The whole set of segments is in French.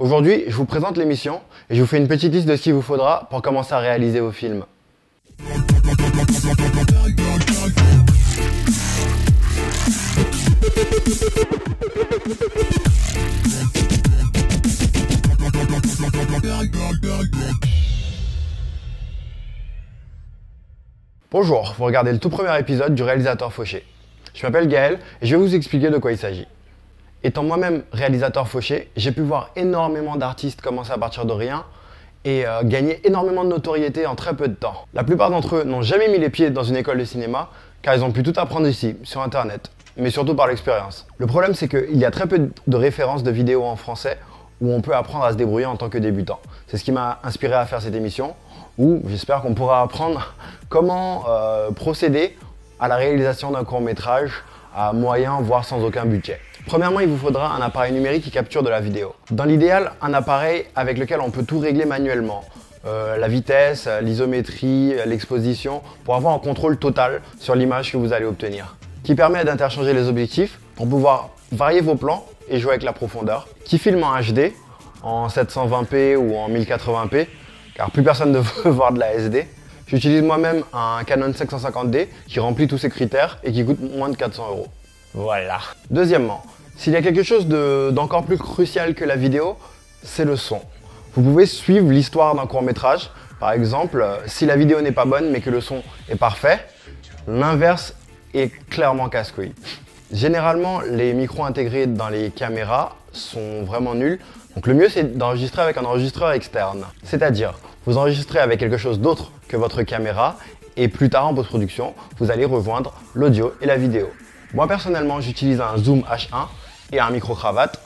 Aujourd'hui, je vous présente l'émission et je vous fais une petite liste de ce qu'il vous faudra pour commencer à réaliser vos films. Bonjour, vous regardez le tout premier épisode du réalisateur fauché. Je m'appelle Gaël et je vais vous expliquer de quoi il s'agit. Étant moi-même réalisateur fauché, j'ai pu voir énormément d'artistes commencer à partir de rien et gagner énormément de notoriété en très peu de temps. La plupart d'entre eux n'ont jamais mis les pieds dans une école de cinéma car ils ont pu tout apprendre ici, sur internet, mais surtout par l'expérience. Le problème c'est qu'il y a très peu de références de vidéos en français où on peut apprendre à se débrouiller en tant que débutant. C'est ce qui m'a inspiré à faire cette émission, où j'espère qu'on pourra apprendre comment procéder à la réalisation d'un court-métrage à moyen, voire sans aucun budget. Premièrement, il vous faudra un appareil numérique qui capture de la vidéo. Dans l'idéal, un appareil avec lequel on peut tout régler manuellement. La vitesse, l'isométrie, l'exposition, pour avoir un contrôle total sur l'image que vous allez obtenir. Qui permet d'interchanger les objectifs pour pouvoir varier vos plans et jouer avec la profondeur. Qui filme en HD, en 720p ou en 1080p, car plus personne ne veut voir de la SD. J'utilise moi-même un Canon 550D qui remplit tous ces critères et qui coûte moins de 400 €. Voilà. Deuxièmement, s'il y a quelque chose d'encore plus crucial que la vidéo, c'est le son. Vous pouvez suivre l'histoire d'un court-métrage. Par exemple, si la vidéo n'est pas bonne mais que le son est parfait, l'inverse est clairement casse-couille. Généralement, les micros intégrés dans les caméras sont vraiment nuls. Donc le mieux, c'est d'enregistrer avec un enregistreur externe. C'est-à-dire, vous enregistrez avec quelque chose d'autre que votre caméra et plus tard en post-production, vous allez rejoindre l'audio et la vidéo. Moi personnellement, j'utilise un Zoom H1 et un micro-cravate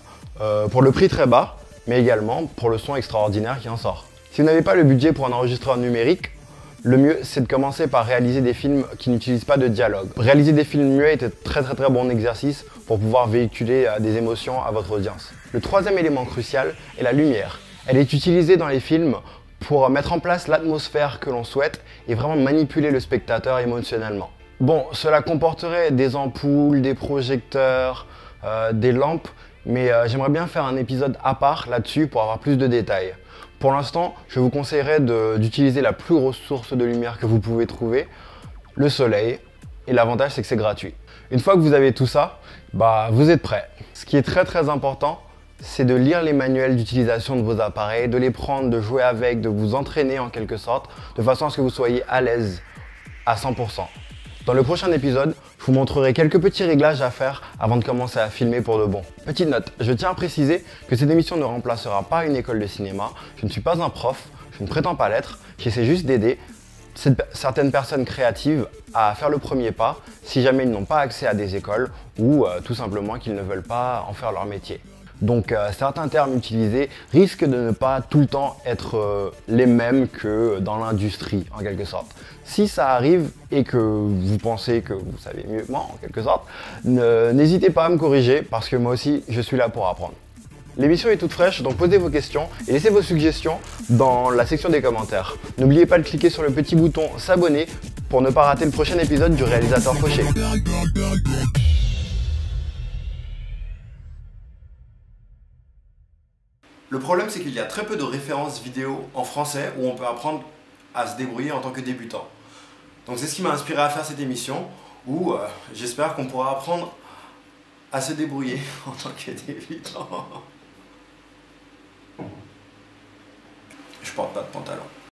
pour le prix très bas, mais également pour le son extraordinaire qui en sort. Si vous n'avez pas le budget pour un enregistreur numérique, le mieux, c'est de commencer par réaliser des films qui n'utilisent pas de dialogue. Réaliser des films muets est un très bon exercice pour pouvoir véhiculer des émotions à votre audience. Le troisième élément crucial est la lumière. Elle est utilisée dans les films pour mettre en place l'atmosphère que l'on souhaite et vraiment manipuler le spectateur émotionnellement. Bon, cela comporterait des ampoules, des projecteurs, des lampes, mais j'aimerais bien faire un épisode à part là-dessus pour avoir plus de détails. Pour l'instant, je vous conseillerais d'utiliser la plus grosse source de lumière que vous pouvez trouver, le soleil, et l'avantage c'est que c'est gratuit. Une fois que vous avez tout ça, vous êtes prêts. Ce qui est très important, c'est de lire les manuels d'utilisation de vos appareils, de les prendre, de jouer avec, de vous entraîner en quelque sorte, de façon à ce que vous soyez à l'aise à 100%. Dans le prochain épisode, je vous montrerai quelques petits réglages à faire avant de commencer à filmer pour de bon. Petite note, je tiens à préciser que cette émission ne remplacera pas une école de cinéma. Je ne suis pas un prof, je ne prétends pas l'être, j'essaie juste d'aider certaines personnes créatives à faire le premier pas si jamais ils n'ont pas accès à des écoles ou tout simplement qu'ils ne veulent pas en faire leur métier. Donc certains termes utilisés risquent de ne pas tout le temps être les mêmes que dans l'industrie en quelque sorte. Si ça arrive et que vous pensez que vous savez mieux que moi en quelque sorte, n'hésitez pas à me corriger parce que moi aussi je suis là pour apprendre. L'émission est toute fraîche, donc posez vos questions et laissez vos suggestions dans la section des commentaires. N'oubliez pas de cliquer sur le petit bouton s'abonner pour ne pas rater le prochain épisode du réalisateur fauché. Le problème, c'est qu'il y a très peu de références vidéo en français où on peut apprendre à se débrouiller en tant que débutant. Donc c'est ce qui m'a inspiré à faire cette émission où j'espère qu'on pourra apprendre à se débrouiller en tant que débutant. Je porte pas de pantalon.